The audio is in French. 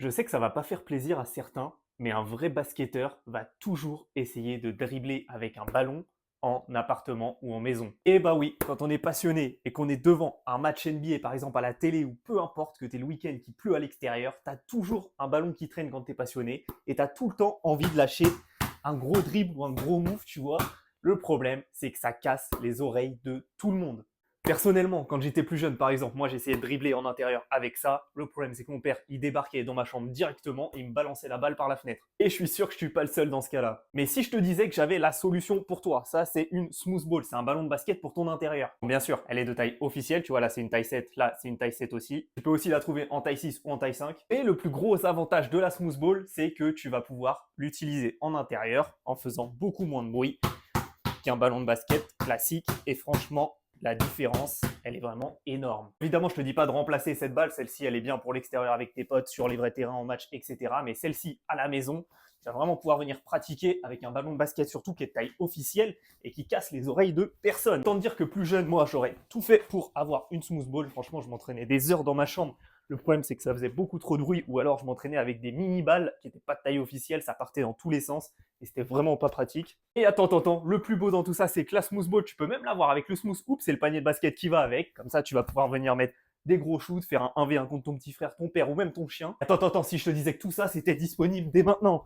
Je sais que ça va pas faire plaisir à certains, mais un vrai basketteur va toujours essayer de dribbler avec un ballon en appartement ou en maison. Et bah oui, quand on est passionné et qu'on est devant un match NBA par exemple à la télé ou peu importe que tu es le week-end qui pleut à l'extérieur, tu as toujours un ballon qui traîne quand tu es passionné et tu as tout le temps envie de lâcher un gros dribble ou un gros move, tu vois. Le problème, c'est que ça casse les oreilles de tout le monde. Personnellement, quand j'étais plus jeune, par exemple, moi j'essayais de dribbler en intérieur avec ça. Le problème, c'est que mon père, il débarquait dans ma chambre directement et il me balançait la balle par la fenêtre. Et je suis sûr que je suis pas le seul dans ce cas-là. Mais si je te disais que j'avais la solution pour toi, ça c'est une smooth ball, c'est un ballon de basket pour ton intérieur. Bien sûr, elle est de taille officielle, tu vois, là c'est une taille 7, là c'est une taille 7 aussi. Tu peux aussi la trouver en taille 6 ou en taille 5. Et le plus gros avantage de la smooth ball, c'est que tu vas pouvoir l'utiliser en intérieur en faisant beaucoup moins de bruit qu'un ballon de basket classique. Et franchement, la différence, elle est vraiment énorme. Évidemment, je te dis pas de remplacer cette balle. Celle-ci, elle est bien pour l'extérieur avec tes potes, sur les vrais terrains, en match, etc. Mais celle-ci, à la maison, tu vas vraiment pouvoir venir pratiquer avec un ballon de basket, surtout qui est de taille officielle et qui casse les oreilles de personne. Tant de dire que plus jeune, moi, j'aurais tout fait pour avoir une smooth ball. Franchement, je m'entraînais des heures dans ma chambre. Le problème, c'est que ça faisait beaucoup trop de bruit, ou alors je m'entraînais avec des mini-balles qui n'étaient pas de taille officielle, ça partait dans tous les sens, et c'était vraiment pas pratique. Et attends, le plus beau dans tout ça, c'est que la smooth ball, tu peux même l'avoir avec le smooth hoop, c'est le panier de basket qui va avec, comme ça tu vas pouvoir venir mettre des gros shoots, faire un 1v1 contre ton petit frère, ton père ou même ton chien. Attends, si je te disais que tout ça, c'était disponible dès maintenant.